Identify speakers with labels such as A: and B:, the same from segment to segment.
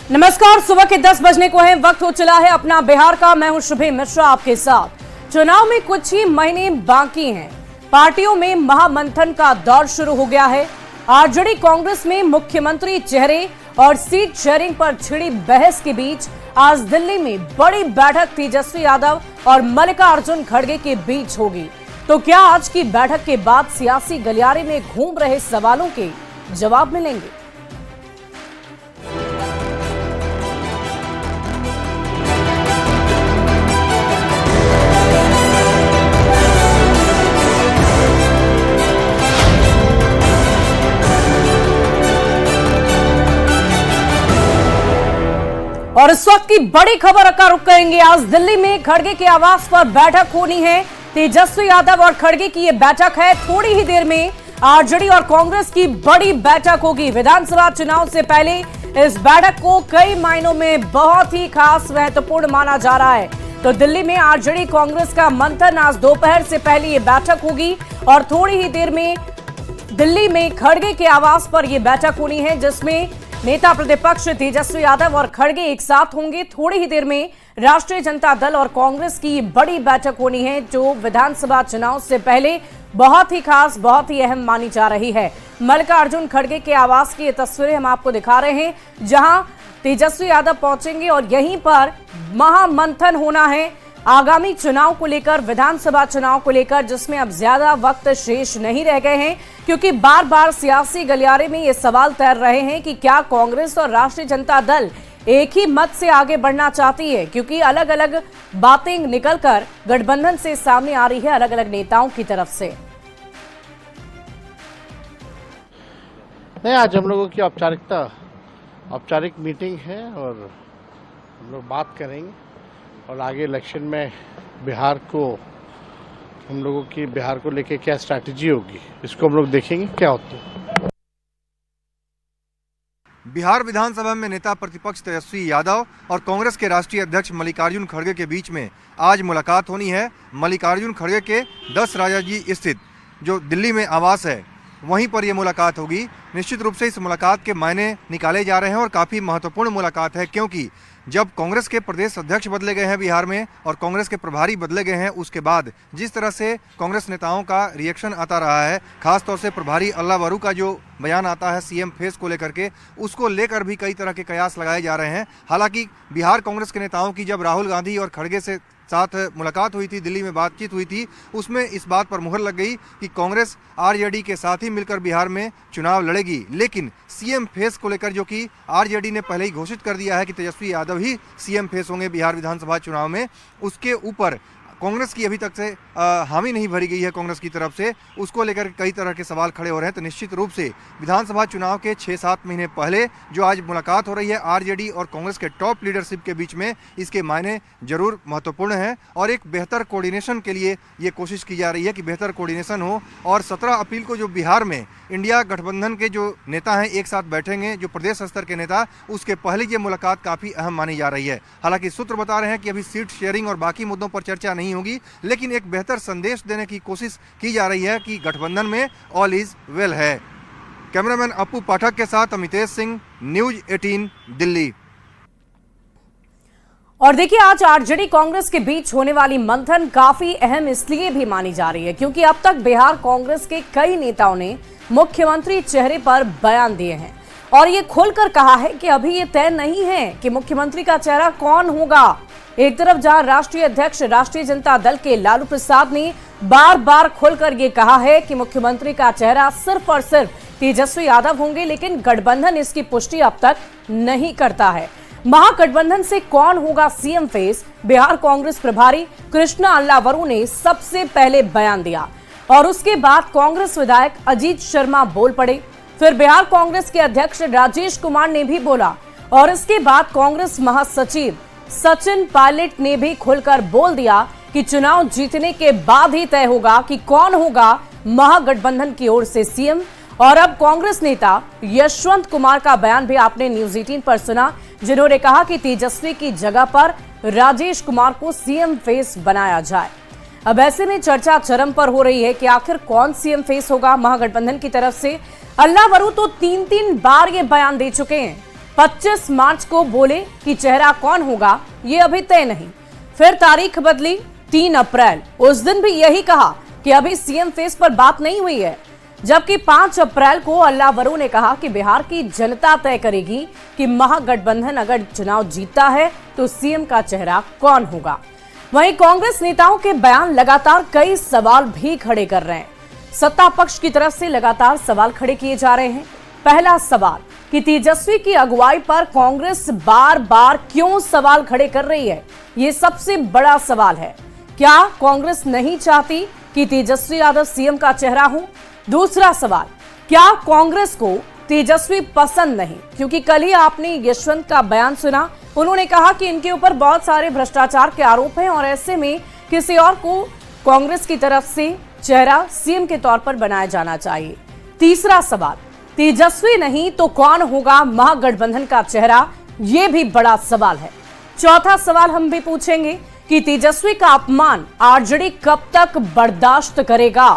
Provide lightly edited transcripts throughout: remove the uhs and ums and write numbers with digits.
A: नमस्कार, सुबह के 10 बजने को है, वक्त हो चला है अपना बिहार का। मैं हूं शुभे मिश्रा आपके साथ। चुनाव में कुछ ही महीने बाकी हैं। पार्टियों में महामंथन का दौर शुरू हो गया है। आरजेडी कांग्रेस में मुख्यमंत्री चेहरे और सीट शेयरिंग पर छिड़ी बहस के बीच आज दिल्ली में बड़ी बैठक तेजस्वी यादव और मल्लिकार्जुन खड़गे के बीच होगी। तो क्या आज की बैठक के बाद सियासी गलियारे में घूम रहे सवालों के जवाब मिलेंगे? और इस वक्त की बड़ी खबर का रुख करेंगे। आज दिल्ली में खड़गे के आवास पर बैठक होनी है। तेजस्वी यादव और खड़गे की ये बैठक है। थोड़ी ही देर में आरजेडी और कांग्रेस की बड़ी बैठक होगी। विधानसभा चुनाव से पहले इस बैठक को कई मायनों में बहुत ही खास महत्वपूर्ण माना जा रहा है। तो दिल्ली में आरजेडी कांग्रेस का मंथन आज दोपहर से पहले ये बैठक होगी और थोड़ी ही देर में दिल्ली में खड़गे के आवास पर यह बैठक होनी है, जिसमें नेता प्रतिपक्ष तेजस्वी यादव और खड़गे एक साथ होंगे। थोड़ी ही देर में राष्ट्रीय जनता दल और कांग्रेस की बड़ी बैठक होनी है, जो विधानसभा चुनाव से पहले बहुत ही खास, बहुत ही अहम मानी जा रही है। मल्लिकार्जुन खड़गे के आवास की ये तस्वीरें हम आपको दिखा रहे हैं, जहां तेजस्वी यादव पहुंचेंगे और यहीं पर महामंथन होना है आगामी चुनाव को लेकर, विधानसभा चुनाव को लेकर, जिसमें अब ज्यादा वक्त शेष नहीं रह गए हैं, क्योंकि बार बार सियासी गलियारे में ये सवाल तैर रहे हैं कि क्या कांग्रेस और राष्ट्रीय जनता दल एक ही मत से आगे बढ़ना चाहती है, क्योंकि अलग अलग बातें निकलकर गठबंधन से सामने आ रही है अलग अलग नेताओं की तरफ से।
B: नहीं, आज हम लोगों की औपचारिक मीटिंग है और हम लोग बात करेंगे और आगे इलेक्शन में बिहार को लेके क्या स्ट्रैटेजी होगी, इसको हम लोग देखेंगे क्या होता है।
C: बिहार विधानसभा में नेता प्रतिपक्ष तेजस्वी यादव और कांग्रेस के राष्ट्रीय अध्यक्ष मल्लिकार्जुन खड़गे के बीच में आज मुलाकात होनी है। मल्लिकार्जुन खड़गे के 10 राजाजी स्थित जो दिल्ली में आवास है, वहीं पर यह मुलाकात होगी। निश्चित रूप से इस मुलाकात के मायने निकाले जा रहे हैं और काफ़ी महत्वपूर्ण मुलाकात है, क्योंकि जब कांग्रेस के प्रदेश अध्यक्ष बदले गए हैं बिहार में और कांग्रेस के प्रभारी बदले गए हैं, उसके बाद जिस तरह से कांग्रेस नेताओं का रिएक्शन आता रहा है, खासतौर से प्रभारी अल्लाह वरू का जो बयान आता है सीएम फेस को लेकर के, उसको लेकर भी कई तरह के कयास लगाए जा रहे हैं। हालांकि बिहार कांग्रेस के नेताओं की जब राहुल गांधी और खड़गे से साथ मुलाकात हुई थी, दिल्ली में बातचीत हुई थी, उसमें इस बात पर मुहर लग गई कि कांग्रेस आरजेडी के साथ ही मिलकर बिहार में चुनाव लड़ेगी। लेकिन सीएम फेस को लेकर, जो कि आरजेडी ने पहले ही घोषित कर दिया है कि तेजस्वी यादव ही सीएम फेस होंगे बिहार विधानसभा चुनाव में, उसके ऊपर कांग्रेस की अभी तक से हामी नहीं भरी गई है कांग्रेस की तरफ से। उसको लेकर कई तरह के सवाल खड़े हो रहे हैं। तो निश्चित रूप से विधानसभा चुनाव के 6-7 महीने पहले जो आज मुलाकात हो रही है आरजेडी और कांग्रेस के टॉप लीडरशिप के बीच में, इसके मायने जरूर महत्वपूर्ण हैं और एक बेहतर कोऑर्डिनेशन के लिए ये कोशिश की जा रही है कि बेहतर कोऑर्डिनेशन हो। और 17 अप्रैल को जो बिहार में इंडिया गठबंधन के जो नेता हैं एक साथ बैठेंगे, जो प्रदेश स्तर के नेता, उसके पहले ये मुलाकात काफ़ी अहम मानी जा रही है। हालांकि सूत्र बता रहे हैं कि अभी सीट शेयरिंग और बाकी मुद्दों पर चर्चा नहीं होगी, लेकिन एक बेहतर संदेश देने की कोशिश की जा रही है कि गठबंधन में ऑल इज वेल है। कैमरामैन अपू पाठक के साथ अमितेश सिंह, न्यूज 18 दिल्ली।
A: और देखिए, आज आरजेडी कांग्रेस के बीच होने वाली मंथन काफी अहम इसलिए भी मानी जा रही है, क्योंकि अब तक बिहार कांग्रेस के कई नेताओं ने मुख्यमंत्री चेहरे पर बयान दिए हैं और ये खुलकर कहा है कि अभी ये तय नहीं है कि मुख्यमंत्री का चेहरा कौन होगा। एक तरफ जहां राष्ट्रीय अध्यक्ष राष्ट्रीय जनता दल के लालू प्रसाद ने बार बार खुलकर ये कहा है कि मुख्यमंत्री का चेहरा सिर्फ और सिर्फ तेजस्वी यादव होंगे, लेकिन गठबंधन इसकी पुष्टि अब तक नहीं करता है। महागठबंधन से कौन होगा सीएम फेस, बिहार कांग्रेस प्रभारी कृष्णा अल्लावरू ने सबसे पहले बयान दिया और उसके बाद कांग्रेस विधायक अजीत शर्मा बोल पड़े। फिर बिहार कांग्रेस के अध्यक्ष राजेश कुमार ने भी बोला और इसके बाद कांग्रेस महासचिव सचिन पायलट ने भी खुलकर बोल दिया कि चुनाव जीतने के बाद ही तय होगा कि कौन होगा महागठबंधन की ओर से सीएम। और अब कांग्रेस नेता यशवंत कुमार का बयान भी आपने न्यूज 18 पर सुना, जिन्होंने कहा कि तेजस्वी की जगह पर राजेश कुमार को सीएम फेस बनाया जाए। अब ऐसे में चर्चा चरम पर हो रही है कि आखिर कौन सीएम फेस होगा महागठबंधन की तरफ से। अल्लावरू तो 3-3 बार ये बयान दे चुके हैं 25 मार्च को बोले कि चेहरा कौन होगा ये अभी तय नहीं। फिर तारीख बदली 3 अप्रैल, उस दिन भी यही कहा कि अभी सीएम फेस पर बात नहीं हुई है। जबकि 5 अप्रैल को अल्लावरू ने कहा कि बिहार की जनता तय करेगी कि महागठबंधन अगर चुनाव जीतता है तो सीएम का चेहरा कौन होगा। वहीं कांग्रेस नेताओं के बयान लगातार कई सवाल भी खड़े कर रहे हैं। सत्ता पक्ष की तरफ से लगातार सवाल खड़े किए जा रहे हैं। पहला सवाल कि तेजस्वी की अगुवाई पर कांग्रेस बार बार क्यों सवाल खड़े कर रही है, ये सबसे बड़ा सवाल है। क्या कांग्रेस नहीं चाहती कि तेजस्वी यादव सीएम का चेहरा हो? दूसरा सवाल, क्या कांग्रेस को तेजस्वी पसंद नहीं? क्योंकि कल ही आपने यशवंत का बयान सुना, उन्होंने कहा कि इनके ऊपर बहुत सारे भ्रष्टाचार के आरोप हैं और ऐसे में किसी और को कांग्रेस की तरफ से चेहरा सीएम के तौर पर बनाया जाना चाहिए। तीसरा सवाल, तेजस्वी नहीं तो कौन होगा महागठबंधन का चेहरा? यह भी बड़ा सवाल है। चौथा सवाल हम भी पूछेंगे कि तेजस्वी का अपमान आरजेडी कब तक बर्दाश्त करेगा?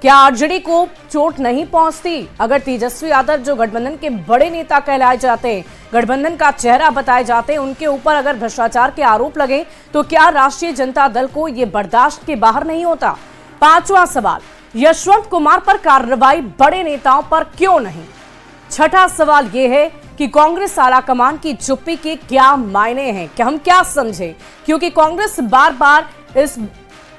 A: क्या आरजेडी को चोट नहीं पहुंचती अगर तेजस्वी यादव, जो गठबंधन के बड़े नेता कहलाए जाते हैं, गठबंधन का चेहरा बताए जाते हैं, उनके ऊपर अगर भ्रष्टाचार के आरोप लगे तो क्या राष्ट्रीय जनता दल को यह बर्दाश्त के बाहर नहीं होता? पांचवा सवाल, यशवंत कुमार पर कार्रवाई बड़े नेताओं पर क्यों नहीं? छठा सवाल यह है कि कांग्रेस आलाकमान की चुप्पी के क्या मायने हैं, कि हम क्या समझे? क्योंकि कांग्रेस बार बार इस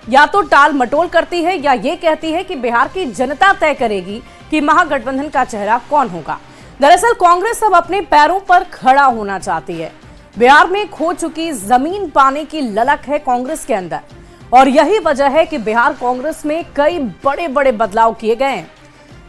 A: या तो टाल मटोल करती है या ये कहती है कि बिहार की जनता तय करेगी कि महागठबंधन का चेहरा कौन होगा। दरअसल कांग्रेस अब अपने पैरों पर खड़ा होना चाहती है। बिहार में खो चुकी जमीन पाने की ललक है कांग्रेस के अंदर और यही वजह है कि बिहार कांग्रेस में कई बड़े बड़े बदलाव किए गए हैं।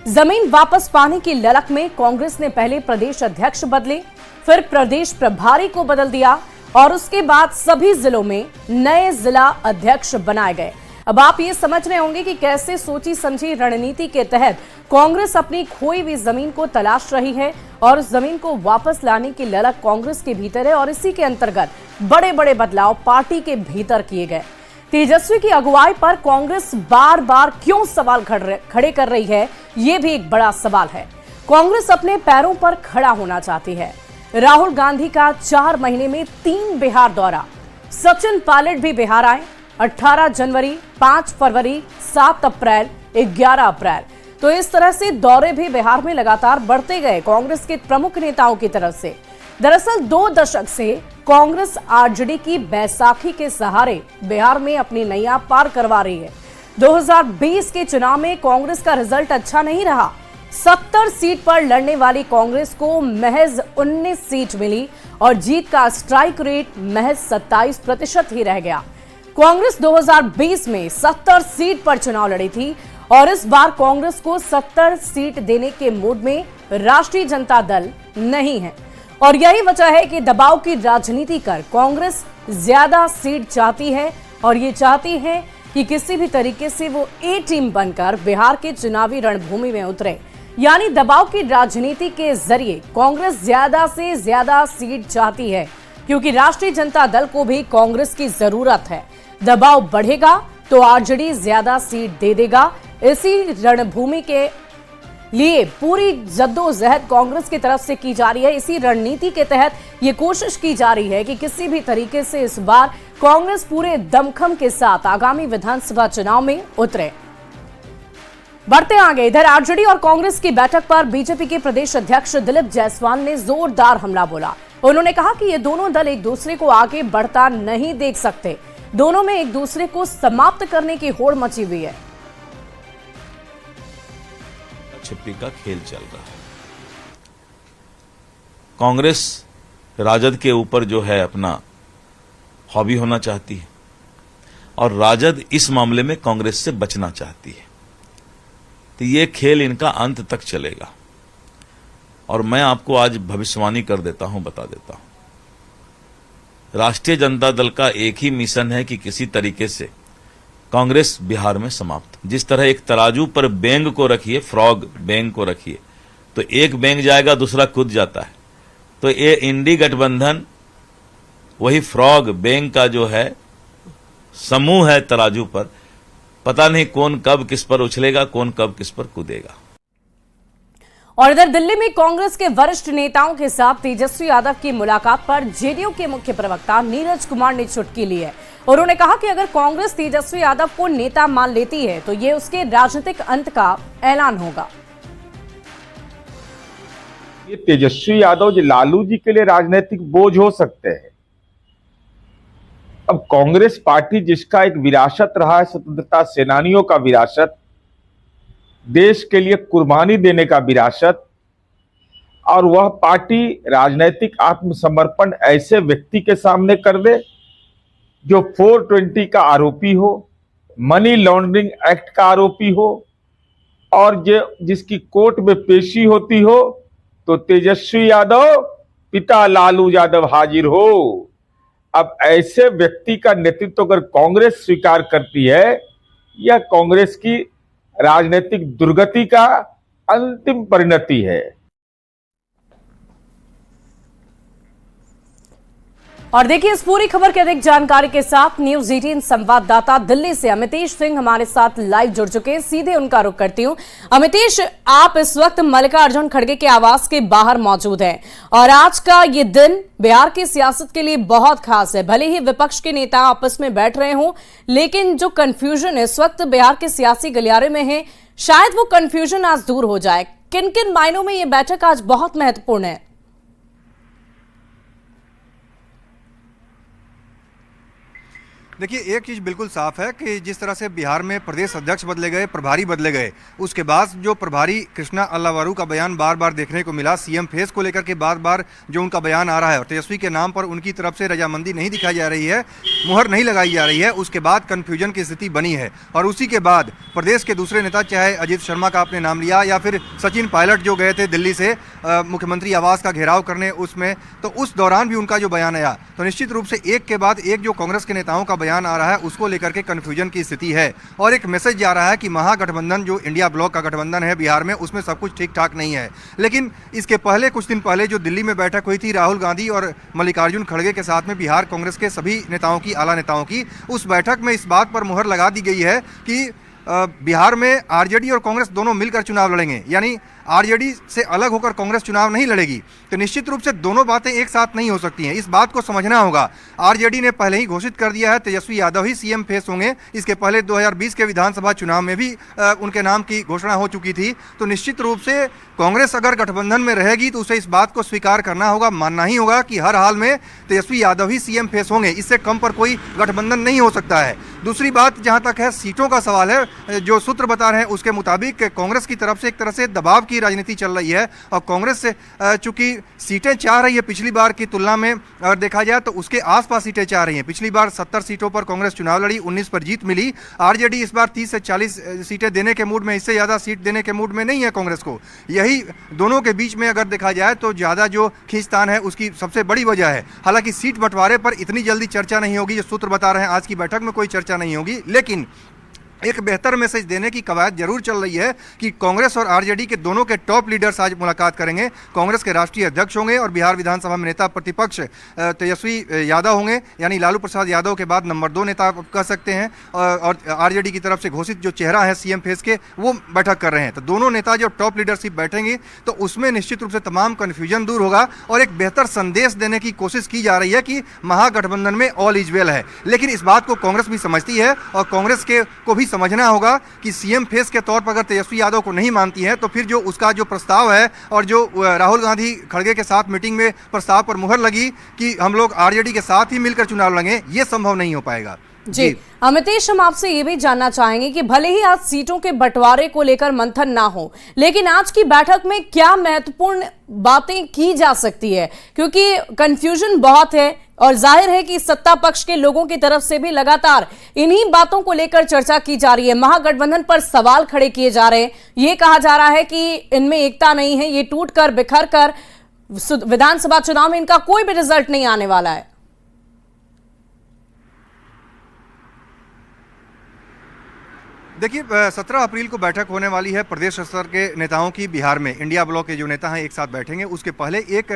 A: जमीन वापस पाने की ललक में कांग्रेस ने पहले प्रदेश अध्यक्ष बदले, फिर प्रदेश प्रभारी को बदल दिया और उसके बाद सभी जिलों में नए जिला अध्यक्ष बनाए गए। अब आप ये समझ रहे होंगे कि कैसे सोची समझी रणनीति के तहत कांग्रेस अपनी खोई हुई जमीन को तलाश रही है और उस जमीन को वापस लाने की ललक कांग्रेस के भीतर है और इसी के अंतर्गत बड़े बड़े बदलाव पार्टी के भीतर किए गए। तेजस्वी की अगुवाई पर कांग्रेस बार बार क्यों सवाल खड़े कर रही है, ये भी एक बड़ा सवाल है। कांग्रेस अपने पैरों पर खड़ा होना चाहती है। राहुल गांधी का 4 महीने में 3 बिहार दौरा, सचिन पायलट भी बिहार आए 18 जनवरी, 5 फरवरी, 7 अप्रैल, 11 अप्रैल। तो इस तरह से दौरे भी बिहार में लगातार बढ़ते गए कांग्रेस के प्रमुख नेताओं की तरफ से। दरअसल 2 दशक से कांग्रेस आरजेडी की बैसाखी के सहारे बिहार में अपनी नैया पार करवा रही है। 2020 के चुनाव में कांग्रेस का रिजल्ट अच्छा नहीं रहा। 70 सीट पर लड़ने वाली कांग्रेस को महज 19 सीट मिली और जीत का स्ट्राइक रेट महज 27% ही रह गया। कांग्रेस 2020 में 70 सीट पर चुनाव लड़ी थी और इस बार कांग्रेस को 70 सीट देने के मूड में राष्ट्रीय जनता दल नहीं है और यही वजह है कि दबाव की राजनीति कर कांग्रेस ज्यादा सीट चाहती है और ये चाहती है कि किसी भी तरीके से वो ए टीम बनकर बिहार के चुनावी रणभूमि में उतरे। यानी दबाव की राजनीति के जरिए कांग्रेस ज्यादा से ज्यादा सीट चाहती है क्योंकि राष्ट्रीय जनता दल को भी कांग्रेस की जरूरत है। दबाव बढ़ेगा तो आरजेडी ज्यादा सीट दे देगा। इसी रणभूमि के लिए पूरी जद्दोजहद कांग्रेस की तरफ से की जा रही है। इसी रणनीति के तहत ये कोशिश की जा रही है कि किसी भी तरीके से इस बार कांग्रेस पूरे दमखम के साथ आगामी विधानसभा चुनाव में उतरे। बढ़ते आगे, इधर आरजेडी और कांग्रेस की बैठक पर बीजेपी के प्रदेश अध्यक्ष दिलीप जायसवाल ने जोरदार हमला बोला। उन्होंने कहा कि ये दोनों दल एक दूसरे को आगे बढ़ता नहीं देख सकते। दोनों में एक दूसरे को समाप्त करने की होड़ मची हुई है।
D: छिपी का खेल चल रहा है। कांग्रेस राजद के ऊपर जो है अपना हॉबी होना चाहती है और राजद इस मामले में कांग्रेस से बचना चाहती है। तो ये खेल इनका अंत तक चलेगा और मैं आपको आज भविष्यवाणी कर देता हूं, बता देता हूं। राष्ट्रीय जनता दल का एक ही मिशन है कि किसी तरीके से कांग्रेस बिहार में समाप्त। जिस तरह एक तराजू पर बैंग को रखिए, फ्रॉग बैंग को रखिए, तो एक बैंग जाएगा दूसरा कूद जाता है। तो ये इंडी गठबंधन वही फ्रॉग बैंग का जो है समूह है तराजू पर। पता नहीं कौन कब किस पर उछलेगा, कौन कब किस पर कूदेगा।
A: और इधर दिल्ली में कांग्रेस के वरिष्ठ नेताओं के साथ तेजस्वी यादव की मुलाकात पर जेडीयू के मुख्य प्रवक्ता नीरज कुमार ने चुटकी ली है। उन्होंने कहा कि अगर कांग्रेस तेजस्वी यादव को नेता मान लेती है तो ये उसके राजनीतिक अंत का ऐलान होगा।
E: ये तेजस्वी यादव जी लालू जी के लिए राजनीतिक बोझ हो सकते हैं। अब कांग्रेस पार्टी जिसका एक विरासत रहा है, स्वतंत्रता सेनानियों का विरासत, देश के लिए कुर्बानी देने का विरासत, और वह पार्टी राजनीतिक आत्मसमर्पण ऐसे व्यक्ति के सामने कर दे जो 420 का आरोपी हो, मनी लॉन्ड्रिंग एक्ट का आरोपी हो, और जिसकी कोर्ट में पेशी होती हो तो तेजस्वी यादव पिता लालू यादव हाजिर हो। अब ऐसे व्यक्ति का नेतृत्व अगर कांग्रेस स्वीकार करती है, यह कांग्रेस की राजनीतिक दुर्गति का अंतिम परिणति है।
A: और देखिए इस पूरी खबर की अधिक जानकारी के साथ न्यूज 18 संवाददाता दिल्ली से अमितेश सिंह हमारे साथ लाइव जुड़ चुके हैं। सीधे उनका रुख करती हूं। अमितेश, आप इस वक्त मल्लिकार्जुन खड़गे के आवास के बाहर मौजूद हैं और आज का ये दिन बिहार की सियासत के लिए बहुत खास है। भले ही विपक्ष के नेता आपस में बैठ रहे हों, लेकिन जो कंफ्यूजन इस वक्त बिहार के सियासी गलियारे में है, शायद वो कंफ्यूजन आज दूर हो जाए। किन किन मायनों में ये बैठक आज बहुत महत्वपूर्ण है?
C: देखिए, एक चीज़ बिल्कुल साफ है कि जिस तरह से बिहार में प्रदेश अध्यक्ष बदले गए, प्रभारी बदले गए, उसके बाद जो प्रभारी कृष्णा अल्लावारू का बयान बार बार देखने को मिला, सीएम फेस को लेकर के बार बार जो उनका बयान आ रहा है और तेजस्वी के नाम पर उनकी तरफ से रजामंदी नहीं दिखाई जा रही है, मुहर नहीं लगाई जा रही है, उसके बाद कन्फ्यूजन की स्थिति बनी है। और उसी के बाद प्रदेश के दूसरे नेता, चाहे अजीत शर्मा का आपने नाम लिया या फिर सचिन पायलट जो गए थे दिल्ली से मुख्यमंत्री आवास का घेराव करने, उसमें तो उस दौरान भी उनका जो बयान आया, तो निश्चित रूप से एक के बाद एक जो कांग्रेस के नेताओं का बयान आ रहा है उसको लेकर के कन्फ्यूजन की स्थिति है। और एक मैसेज जा रहा है कि महागठबंधन जो इंडिया ब्लॉक का गठबंधन है बिहार में, उसमें सब कुछ ठीक ठाक नहीं है। लेकिन इसके पहले कुछ दिन पहले जो दिल्ली में बैठक हुई थी राहुल गांधी और मल्लिकार्जुन खड़गे के साथ में बिहार कांग्रेस के सभी नेताओं की, आला नेताओं की, उस बैठक में इस बात पर मुहर लगा दी गई है कि बिहार में आरजेडी और कांग्रेस दोनों मिलकर चुनाव लड़ेंगे, यानी आरजेडी से अलग होकर कांग्रेस चुनाव नहीं लड़ेगी। तो निश्चित रूप से दोनों बातें एक साथ नहीं हो सकती हैं, इस बात को समझना होगा। आरजेडी ने पहले ही घोषित कर दिया है तेजस्वी यादव ही सीएम फेस होंगे। इसके पहले 2020 के विधानसभा चुनाव में भी उनके नाम की घोषणा हो चुकी थी। तो निश्चित रूप से कांग्रेस अगर गठबंधन में रहेगी तो उसे इस बात को स्वीकार करना होगा, मानना ही होगा कि हर हाल में तेजस्वी यादव ही सीएम फेस होंगे, इससे कम पर कोई गठबंधन नहीं हो सकता है। दूसरी बात जहां तक है सीटों का सवाल है, जो सूत्र बता रहे हैं उसके मुताबिक कांग्रेस की तरफ से एक तरह से दबाव की राजनीति चल रही है और कांग्रेस से चूंकि सीटें चाह रही है पिछली बार की तुलना में अगर देखा जाए तो उसके आसपास सीटें चाह रही हैं। पिछली बार 70 सीटों पर कांग्रेस चुनाव लड़ी, 19 पर जीत मिली। आरजेडी इस बार 30 से 40 सीटें देने के मूड में, इससे ज़्यादा सीट देने के मूड में नहीं है कांग्रेस को। यही दोनों के बीच में अगर देखा जाए तो ज़्यादा जो खींचतान है उसकी सबसे बड़ी वजह है। हालांकि सीट बंटवारे पर इतनी जल्दी चर्चा नहीं होगी, जो सूत्र बता रहे हैं आज की बैठक में कोई चर्चा नहीं होगी, लेकिन एक बेहतर मैसेज देने की कवायद जरूर चल रही है कि कांग्रेस और आरजेडी के दोनों के टॉप लीडर्स आज मुलाकात करेंगे। कांग्रेस के राष्ट्रीय अध्यक्ष होंगे और बिहार विधानसभा में नेता प्रतिपक्ष तेजस्वी यादव होंगे, यानी लालू प्रसाद यादव के बाद नंबर 2 नेता आप कह सकते हैं। और आरजेडी की तरफ से घोषित जो चेहरा है सीएम फेस के, वो बैठक कर रहे हैं। तो दोनों नेता जो टॉप लीडरशिप बैठेंगे तो उसमें निश्चित रूप से तमाम कन्फ्यूजन दूर होगा और एक बेहतर संदेश देने की कोशिश की जा रही है कि महागठबंधन में ऑल इज वेल है। लेकिन इस बात को कांग्रेस भी समझती है और कांग्रेस को भी समझना होगा कि सीएम फेस के तौर पर अगर तेजस्वी यादव को नहीं मानती है तो फिर जो उसका जो प्रस्ताव है और जो राहुल गांधी खड़गे के साथ मीटिंग में प्रस्ताव पर मुहर लगी कि हम लोग आरजेडी के साथ ही मिलकर चुनाव लड़ेंगे, ये संभव नहीं हो पाएगा।
A: जी अमितेश, हम आपसे ये भी जानना चाहेंगे कि भले ही आज सीटों के बंटवारे को लेकर मंथन ना हो, लेकिन आज की बैठक में क्या महत्वपूर्ण बातें की जा सकती है, क्योंकि कंफ्यूजन बहुत है और जाहिर है कि सत्ता पक्ष के लोगों की तरफ से भी लगातार इन्हीं बातों को लेकर चर्चा की जा रही है। महागठबंधन पर सवाल खड़े किए जा रहे हैं, ये कहा जा रहा है कि इनमें एकता नहीं है, ये टूट कर बिखर कर विधानसभा चुनाव में इनका कोई भी रिजल्ट नहीं आने वाला है।
C: देखिए 17 अप्रैल को बैठक होने वाली है प्रदेश स्तर के नेताओं की बिहार में। इंडिया ब्लॉक के जो नेता हैं एक साथ बैठेंगे। उसके पहले एक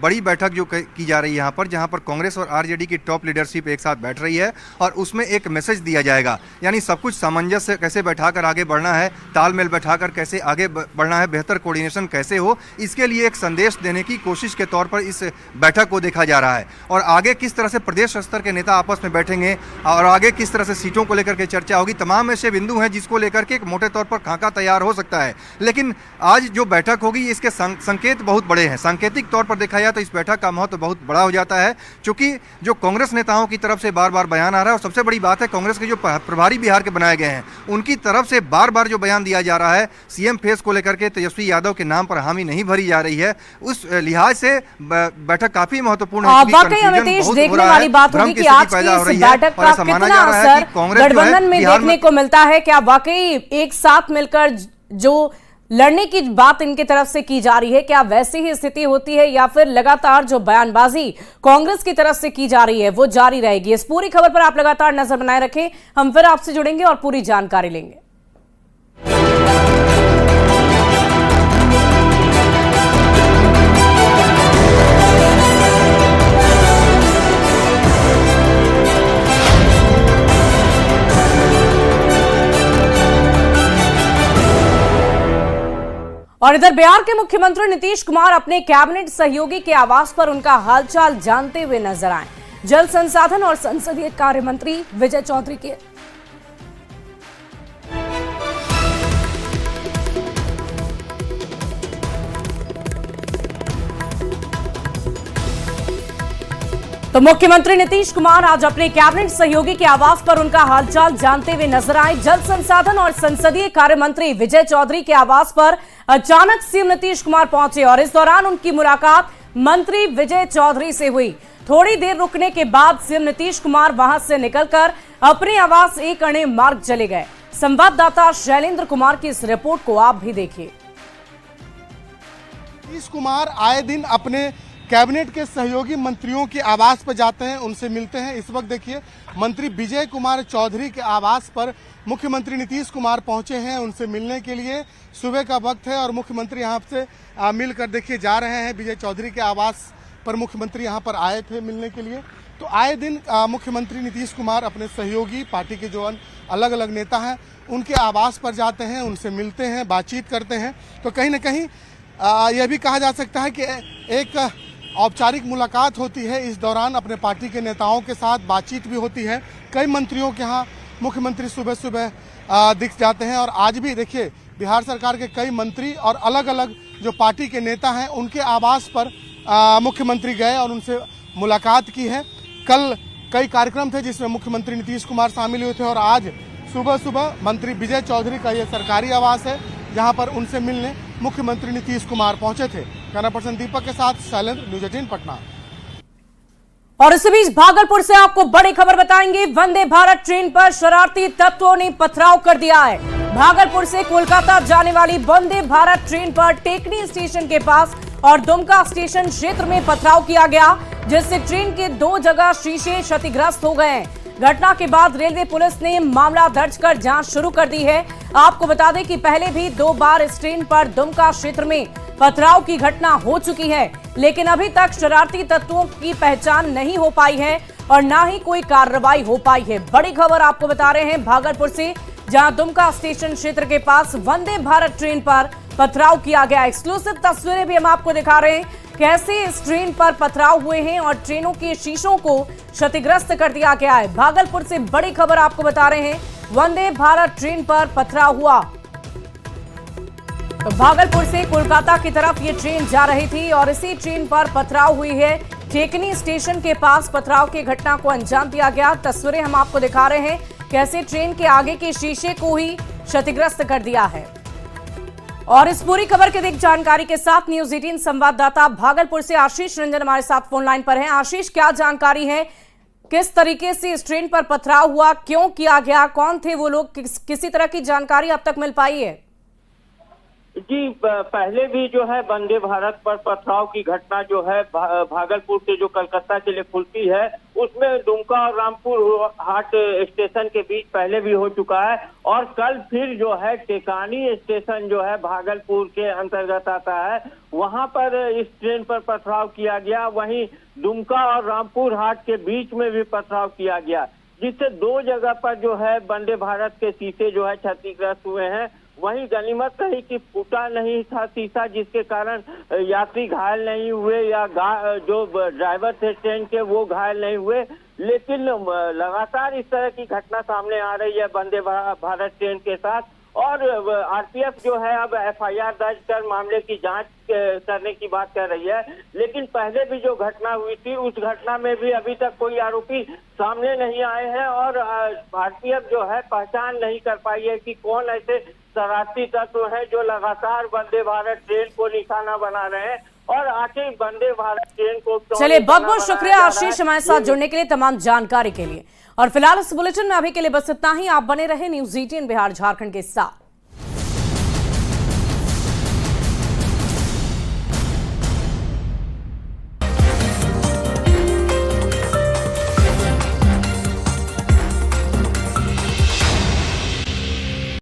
C: बड़ी बैठक जो की जा रही है यहाँ पर, जहाँ पर कांग्रेस और आरजेडी की टॉप लीडरशिप एक साथ बैठ रही है और उसमें एक मैसेज दिया जाएगा। यानी सब कुछ सामंजस्य कैसे बैठाकर आगे बढ़ना है, तालमेल बैठाकर कैसे आगे बढ़ना है, बेहतर कोऑर्डिनेशन कैसे हो, इसके लिए एक संदेश देने की कोशिश के तौर पर इस बैठक को देखा जा रहा है। और आगे किस तरह से प्रदेश स्तर के नेता आपस में बैठेंगे और आगे किस तरह से सीटों को लेकर के चर्चा होगी, तमाम ऐसे बिंदु हैं जिसको लेकर के एक मोटे तौर पर खाका तैयार हो सकता है। लेकिन आज जो बैठक होगी इसके संकेत बहुत बड़े हैं। सांकेतिक तौर पर देखा जाए तो इस बैठक का महत्व बहुत बड़ा हो जाता है, क्योंकि जो कांग्रेस नेताओं की तरफ से बार बार बयान आ रहा है, और सबसे बड़ी बात है कांग्रेस के जो प्रभारी बिहार के बनाए गए हैं उनकी तरफ से बार बार जो बयान दिया जा रहा है सीएम फेस को लेकर के तेजस्वी यादव के नाम पर हामी नहीं भरी जा रही है। उस लिहाज से बैठक काफी महत्वपूर्ण है।
A: वाकई अमितेश, देखने वाली बात होगी कि आज की इस बैठक का कितना असर गठबंधन में देखने को मिलता है। क्या वाकई एक साथ मिलकर जो लड़ने की बात इनकी तरफ से की जा रही है, क्या वैसी ही स्थिति होती है, या फिर लगातार जो बयानबाजी कांग्रेस की तरफ से की जा रही है वो जारी रहेगी? इस पूरी खबर पर आप लगातार नजर बनाए रखें। हम फिर आपसे जुड़ेंगे और पूरी जानकारी लेंगे। और इधर बिहार के मुख्यमंत्री नीतीश कुमार अपने कैबिनेट सहयोगी के आवास पर उनका हालचाल जानते हुए नजर आए। जल संसाधन और संसदीय कार्य मंत्री विजय चौधरी के तो मुख्यमंत्री नीतीश कुमार आज अपने कैबिनेट सहयोगी के आवास पर उनका हालचाल जानते हुए नजर आए। जल संसाधन और संसदीय कार्य मंत्री विजय चौधरी के आवास पर अचानक सीएम नीतीश कुमार पहुंचे और इस दौरान उनकी मुलाकात मंत्री विजय चौधरी से हुई। थोड़ी देर रुकने के बाद सीएम नीतीश कुमार वहां से निकलकर अपने आवास एक अन्य मार्ग चले गए। संवाददाता शैलेंद्र कुमार की इस रिपोर्ट को आप भी देखिए।
F: नीतीश कुमार आए दिन अपने कैबिनेट के सहयोगी मंत्रियों के आवास पर जाते हैं, उनसे मिलते हैं। इस वक्त देखिए मंत्री विजय कुमार चौधरी के आवास पर मुख्यमंत्री नीतीश कुमार पहुंचे हैं उनसे मिलने के लिए। सुबह का वक्त है और मुख्यमंत्री यहां से मिलकर देखिए जा रहे हैं। विजय चौधरी के आवास पर मुख्यमंत्री यहां पर आए थे मिलने के लिए। तो आए दिन मुख्यमंत्री नीतीश कुमार अपने सहयोगी पार्टी के जो अलग अलग नेता हैं उनके आवास पर जाते हैं, उनसे मिलते हैं, बातचीत करते हैं। तो कहीं ना कहीं यह भी कहा जा सकता है कि एक औपचारिक मुलाकात होती है। इस दौरान अपने पार्टी के नेताओं के साथ बातचीत भी होती है। कई मंत्रियों के यहाँ मुख्यमंत्री सुबह सुबह दिख जाते हैं और आज भी देखिए बिहार सरकार के कई मंत्री और अलग अलग जो पार्टी के नेता हैं उनके आवास पर मुख्यमंत्री गए और उनसे मुलाकात की है। कल कई कार्यक्रम थे जिसमें मुख्यमंत्री नीतीश कुमार शामिल हुए थे और आज सुबह सुबह मंत्री विजय चौधरी का ये सरकारी आवास है जहाँ पर उनसे मिलने मुख्यमंत्री नीतीश कुमार पहुंचे थे। कैमरा पर्सन दीपक के साथ शैलेंद्र, न्यूज़ 18 पटना।
A: और इस बीच भागलपुर से आपको बड़ी खबर बताएंगे। वंदे भारत ट्रेन पर शरारती तत्वों ने पथराव कर दिया है। भागलपुर से कोलकाता जाने वाली वंदे भारत ट्रेन पर टेकनी स्टेशन के पास और दुमका स्टेशन क्षेत्र में पथराव किया गया, जिससे ट्रेन के 2 जगह शीशे क्षतिग्रस्त हो गए। घटना के बाद रेलवे पुलिस ने मामला दर्ज कर जांच शुरू कर दी है। आपको बता दें कि पहले भी 2 बार इस ट्रेन पर दुमका क्षेत्र में पथराव की घटना हो चुकी है, लेकिन अभी तक शरारती तत्वों की पहचान नहीं हो पाई है और ना ही कोई कार्रवाई हो पाई है। बड़ी खबर आपको बता रहे हैं भागलपुर से, जहां दुमका स्टेशन क्षेत्र के पास वंदे भारत ट्रेन पर पथराव किया गया। एक्सक्लूसिव तस्वीरें भी हम आपको दिखा रहे हैं कैसे इस ट्रेन पर पथराव हुए हैं और ट्रेनों के शीशों को क्षतिग्रस्त कर दिया गया है। भागलपुर से बड़ी खबर आपको बता रहे हैं, वंदे भारत ट्रेन पर पथराव हुआ। तो भागलपुर से कोलकाता की तरफ ये ट्रेन जा रही थी और इसी ट्रेन पर पथराव हुई है। टेकनी स्टेशन के पास पथराव की घटना को अंजाम दिया गया। तस्वीरें हम आपको दिखा रहे हैं कैसे ट्रेन के आगे के शीशे को ही क्षतिग्रस्त कर दिया है। और इस पूरी खबर की अधिक जानकारी के साथ न्यूज़ 18 संवाददाता भागलपुर से आशीष रंजन हमारे साथ फोन लाइन पर हैं। आशीष, क्या जानकारी है, किस तरीके से इस ट्रेन पर पथराव हुआ, क्यों किया गया, कौन थे वो लोग, किसी तरह की जानकारी अब तक मिल पाई है?
G: जी, पहले भी जो है वंदे भारत पर पथराव की घटना जो है भागलपुर से जो कलकत्ता के लिए खुलती है उसमें दुमका और रामपुर हाट स्टेशन के बीच पहले भी हो चुका है और कल फिर जो है टेकानी स्टेशन जो है भागलपुर के अंतर्गत आता है, वहां पर इस ट्रेन पर पथराव किया गया। वहीं दुमका और रामपुर हाट के बीच में भी पथराव किया गया, जिससे 2 जगह पर जो है वंदे भारत के शीशे जो है क्षतिग्रस्त हुए हैं। वहीं गनीमत रही कि फूटा नहीं था शीशा, जिसके कारण यात्री घायल नहीं हुए या जो ड्राइवर थे ट्रेन के वो घायल नहीं हुए। लेकिन लगातार इस तरह की घटना सामने आ रही है वंदे भारत ट्रेन के साथ और आरपीएफ जो है अब एफआईआर दर्ज कर मामले की जांच करने की बात कर रही है। लेकिन पहले भी जो घटना हुई थी उस घटना में भी अभी तक कोई आरोपी सामने नहीं आए हैं और आरपीएफ जो है पहचान नहीं कर पाई है कि कौन ऐसे शरारती तत्व हैं जो लगातार वंदे भारत ट्रेन को निशाना बना रहे हैं और आखिर वंदे भारत ट्रेन को।
A: चलिए, बहुत बहुत शुक्रिया आशीष हमारे साथ जुड़ने के लिए, तमाम जानकारी के लिए। और फिलहाल इस बुलेटिन में अभी के लिए बस इतना ही। आप बने रहे न्यूज़ 18 बिहार झारखंड के साथ।